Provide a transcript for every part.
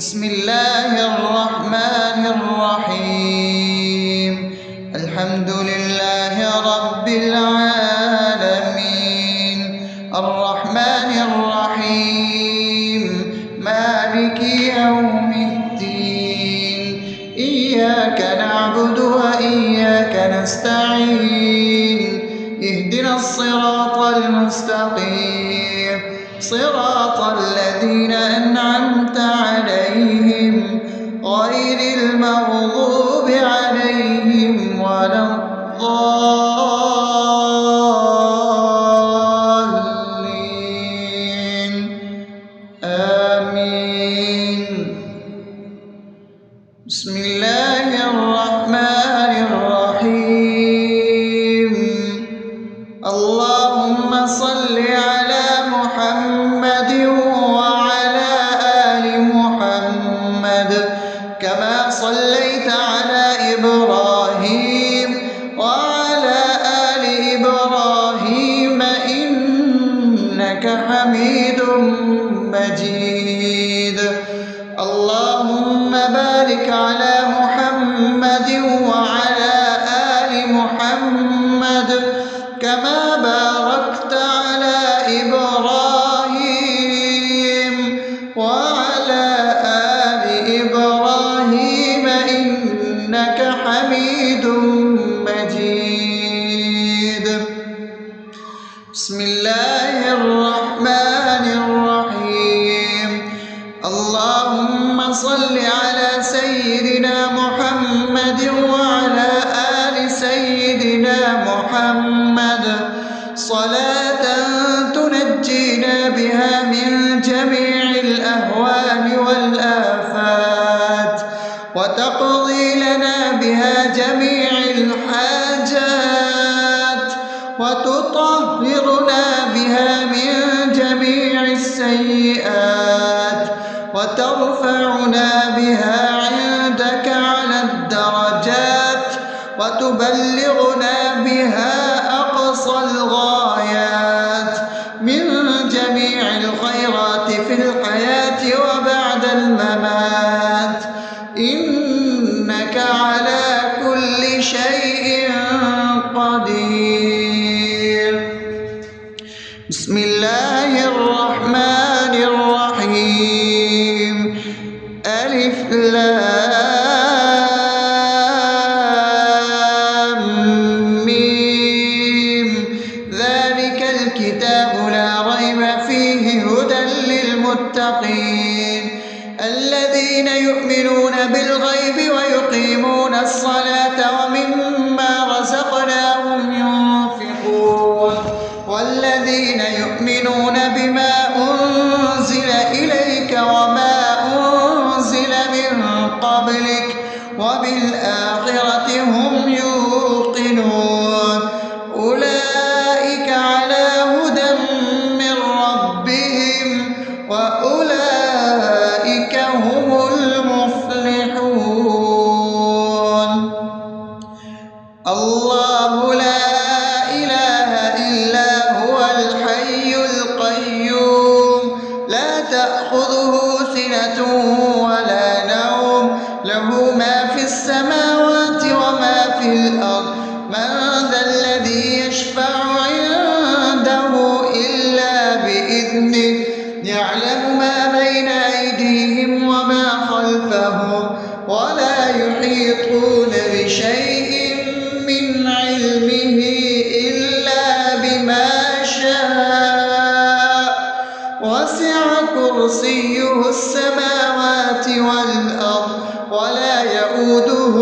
بسم الله الرحمن الرحيم. الحمد لله رب العالمين، الرحمن الرحيم، مالك يوم الدين. إياك نعبد وإياك نستعين، اهدنا الصراط المستقيم، صراط الذين أنعمت عليهم غير المغضوب عليهم ولا الضالين. آمين. بسم الله الرحمن الرحيم. اللهم صل على محمد وعلى آل محمد كما صليت على إبراهيم وعلى آل إبراهيم إنك حميد مجيد. اللهم بارك على محمد وعلى آل محمد كما باركت على إبراهيم وعلى آل إبراهيم إنك حميد مجيد. بسم الله الرحمن الرحيم. اللهم صل على سيدنا محمد وعلى آل سيدنا محمد صلاة تنجينا بها من جميع الأهوال والآفات وتقضي لنا بها جميع الحاجات وتطهرنا بها من جميع السيئات وترفعنا بها عندك على الدرجات وتبلغنا بها أقصى الغايات من جميع الخيرات في الحياة وبعد الممات، إنك على كل شيء قدير. بسم الله الرحمن الرحيم. ألف لام ميم. ذلك الكتاب لا ريب فيه هدى للمتقين الذين يؤمنون بالغيب ويقيمون الصلاة ومما رزقناهم ينفقون والذين يؤمنون بما أنزل إليك وما أنزل من قبلك وبالآخرة هم يوقنون أولئك على هدى من ربهم وأولئك هم المفلحون. الله لا إله إلا هو الحي القيوم لا تأخذه سنة ولا نوم له ما في السماوات وما في الأرض. من ذا الذي يشفع عنده إلا بإذنه يعلم ما بين أيديهم وما خلفهم ولا يحيطون بشيء من علمه إلا بما شاء وسع كرسيه السماوات والأرض ولا يؤوده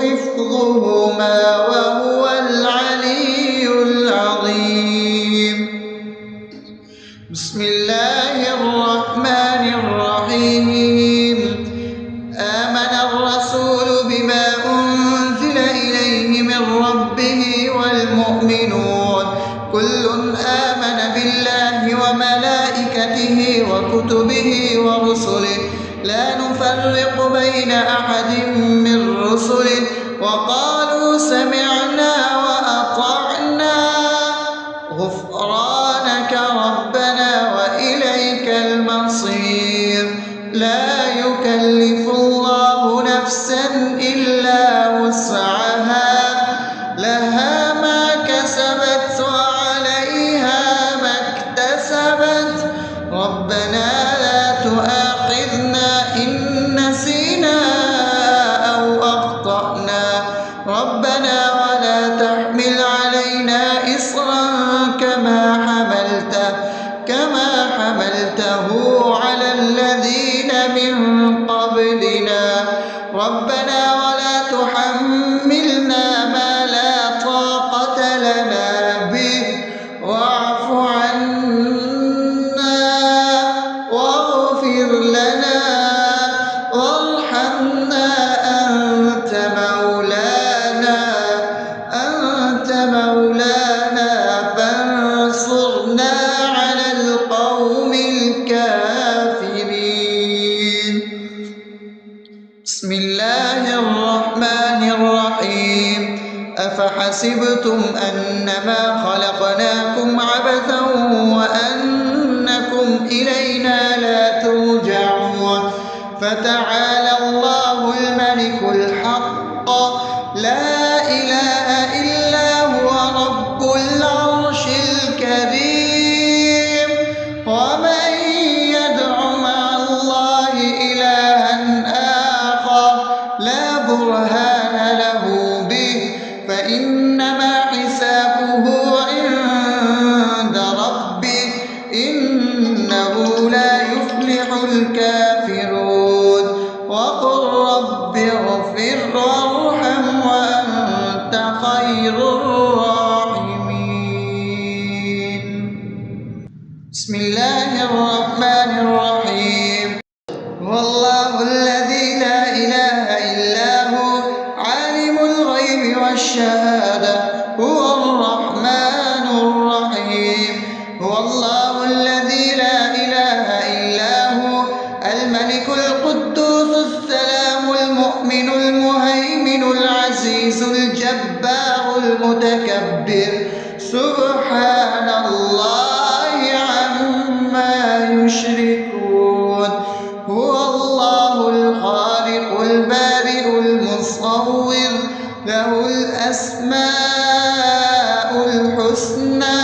حفظهما وهو العلي العظيم. بسم الله الرحمن الرحيم. آمن الرسول بما أنزل إليه من ربه والمؤمنون كل آمن بالله وملائكته وكتبه ورسله لا نفرق بين أحد من رسله وقالوا سمعنا وأطعنا غفرانك ربنا وإليك المصير. لا يكلف قبلنا ربنا ولا تحملنا ما لا طاقة لنا به واعف عنا واغفر لنا وارحمنا أنت مولانا فانصرنا على القوم الكافرين. بسم الله الرحمن الرحيم. أفحسبتم أنما خلقناكم عبثا وأنكم إلينا لا ترجعون فتعالى الله الملك الحق لا إله إلا هو رب العرش الكريم. ومن يدع مع الله إلها آخر لا برهان له به فإنما حسابه عند ربه إنه لا يفلح الكافرون. وقل رب اغفر وارحم وأنت خير الراحمين. بسم الله الرحمن الرحيم. هو الله الذي لا إله إلا هو عالم الغيب والشهادة هو الرحمن الرحيم. هو الله الذي لا إله إلا هو الملك القدوس السلام المؤمن المهيمن العزيز الجبار المتكبر سبحان الله عما يشركون. هو الله الخالق البارئ المصور له الأسماء الحسنى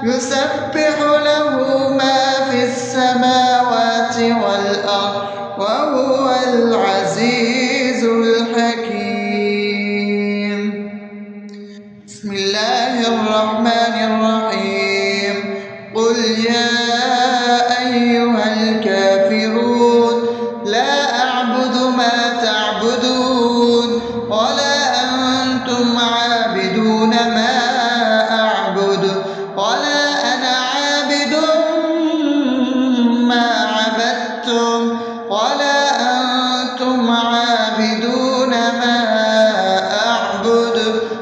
يسبح له ما في السماوات والأرض وهو العزيز الحكيم. بسم الله الرحمن الرحيم. قل يا أيها الكافرون لا أعبد ما تعبدون ولا أنتم عابدون ما أعبد ولا أنا عابد ما عبدتم ولا أنتم عابدون ما أعبد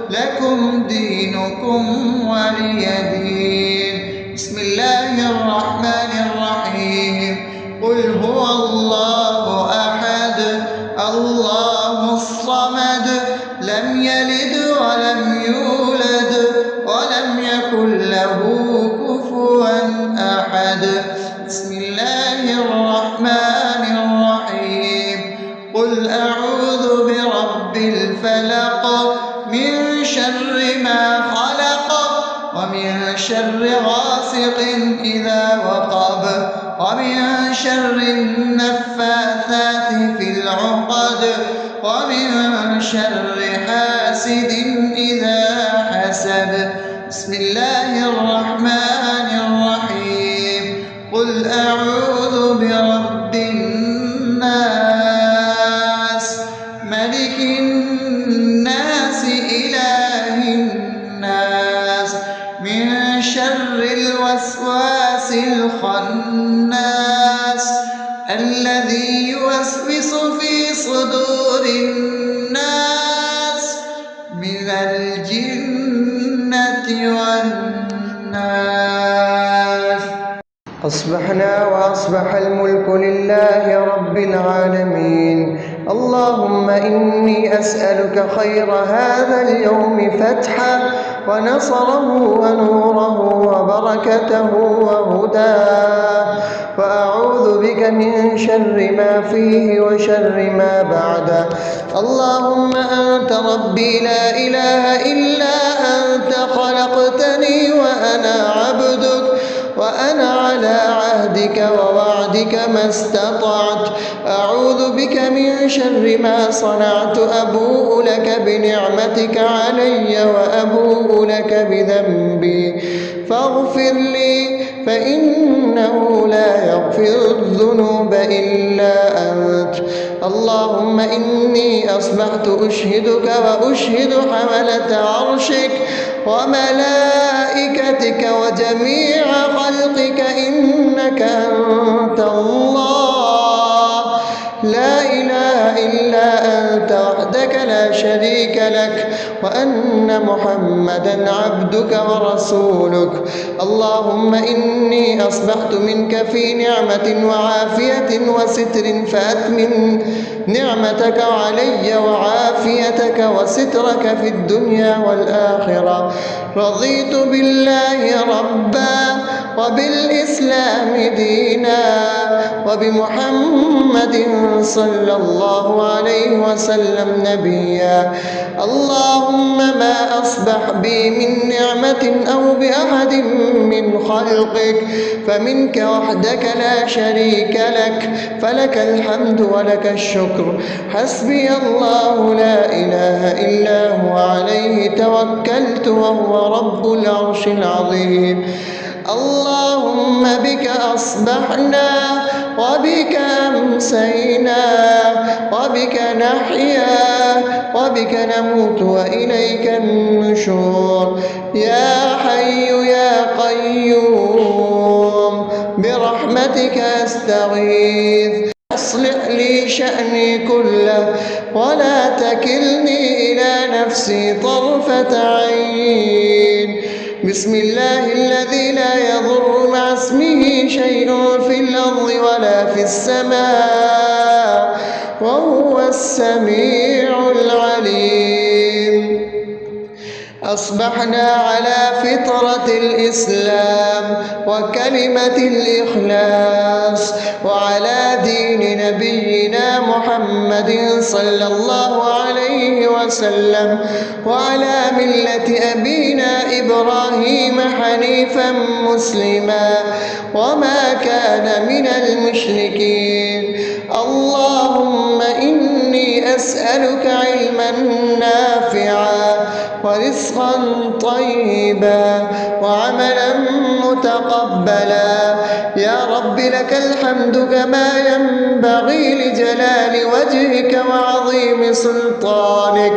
لكم دينكم ولي دين. بسم الله الرحمن الرحيم. قل هو الله أحد الله الصمد لم يلد ولم يولد ولم يكن له كفوا أحد. بسم الله الرحمن الرحيم. قل أعوذ برب الفلق من شر ما خلق ومن شر غاسق إذا وقب ومن شر النفاثات في العقد ومن شر حاسد إذا حسد. بسم الله الرحمن الرحيم. قل أعوذ برب الناس ملك الناس إله الناس من شر الوسواس الخناس الذي يوسوس في صدور الناس من الجنة والناس. أصبحنا وأصبح الملك لله رب العالمين. اللهم إني أسألك خير هذا اليوم فتحه ونصره ونوره وبركته وهداه وأعوذ بك من شر ما فيه وشر ما بعده. اللهم أنت ربي لا إله إلا أنت خلقتني وأنا عبدك وأنا على عهدك ووعدك ما استطعت. أعوذ بك من شر ما صنعت. أبوء لك بنعمتك علي وأبوء لك بذنبي فاغفر لي فإنه لا يغفر الذنوب إلا أنت. اللهم إني أصبحت أشهدك وأشهد حملة عرشك وملائكتك وجميع خلقك إنك أنت الله لا إله إلا أنت وحدك لا شريك لك وأن محمدا عبدك ورسولك. اللهم إني أصبحت منك في نعمة وعافية وستر فأتمم نعمتك علي وعافيتك وسترك في الدنيا والآخرة. رضيت بالله ربا وبالإسلام دينا وبمحمد صلى الله عليه وسلم نبيا. اللهم ما أصبح بي من نعمة أو بأحد من خلقك فمنك وحدك لا شريك لك فلك الحمد ولك الشكر. حسبي الله لا إله إلا هو عليه توكلت وهو رب العرش العظيم. اللهم بك أصبحنا وبك أمسينا وبك نحيا وبك نموت وإليك النشور. يا حي يا قيوم برحمتك أستغيث أصلح لي شأني كله ولا تكلني إلى نفسي طرفة عين. بسم الله الذي لا يضر مع اسمه شيء في الأرض ولا في السماء وهو السميع العليم. أصبحنا على فطرة الإسلام وكلمة الإخلاص وعلى دين نبينا محمد صلى الله عليه وسلم وعلى ملة أبينا إبراهيم حنيفا مسلما وما كان من المشركين. اللهم إني أسألك علما نافعا ورزقا طيبا وعملا متقبلا. يا رب لك الحمد كما ينبغي لجلال وجهك وعظيم سلطانك.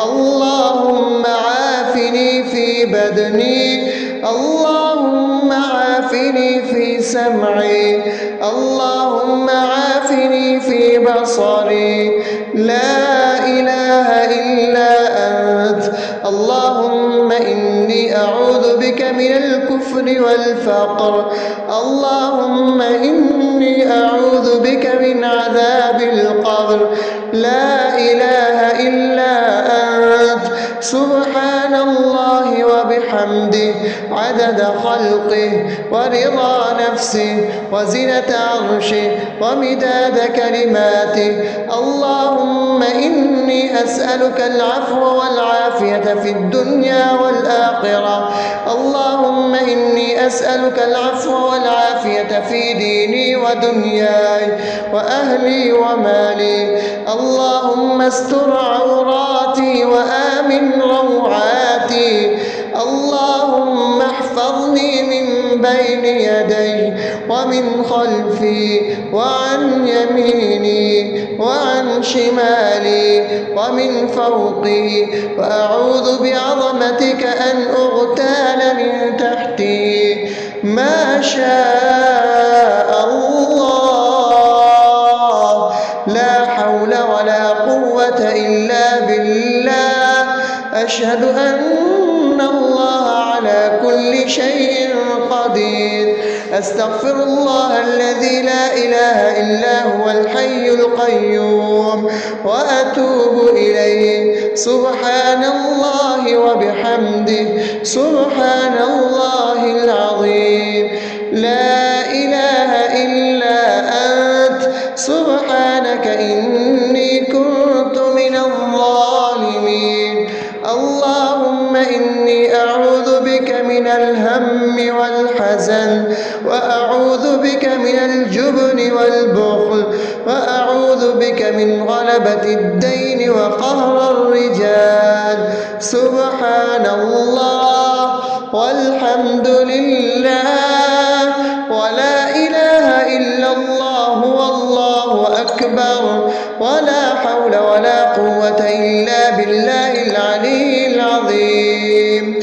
اللهم عافني في بدني اللهم عافني في سمعي اللهم عافني في بصري. لا إله إلا أنت. اللهم إني أعوذ بك من الكفر والفقر. اللهم إني أعوذ بك من عذاب القبر. لا إله إلا أنت. سبحان الله وبحمده عدد خلقه ورضا نفسه وزنة عرشه ومداد كلماته. اللهم إني أسألك العفو والعافية في الدنيا والآخرة. اللهم إني أسألك العفو والعافية في ديني ودنياي وأهلي ومالي. اللهم استر عوراتي وآمن روعاتي. اللهم احفظني من بين يدي ومن خلفي وعن يميني وعن شمالي ومن فوقي وأعوذ بعظمتك أن أغتال من تحتي. ما شاء الله لا حول ولا قوة إلا بالله. أشهد أن الله على كل شيء قدير. أستغفر الله الذي لا إله إلا هو الحي القيوم وأتوب إليه. سبحان الله وبحمده سبحان الله العظيم. لا إله إلا أنت. سبحانك إني كنت من الظالمين. اللهم إني أعوذ بك من الهم والحزن وأعوذ بك من الجبن والبخل وأعوذ بك من غلبة الدين وقهر الرجال. سبحان الله والحمد لله ولا إله إلا الله والله أكبر. بشر ولا حول ولا قوة إلا بالله العلي العظيم.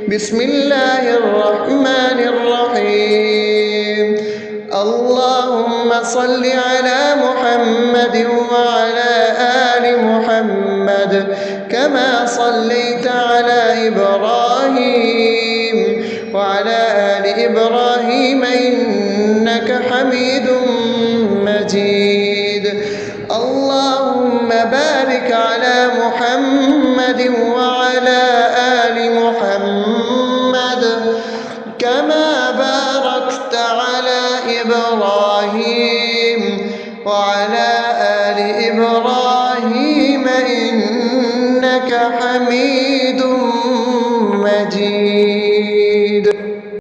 بسم الله الرحمن الرحيم. اللهم صل على محمد وعلى آل محمد كما صليت على إبراهيم وعلى آل إبراهيم إنك حميد مجيد. اللهم بارك على محمد وعلى آل محمد كما باركت على إبراهيم وعلى آل إبراهيم إنك حميد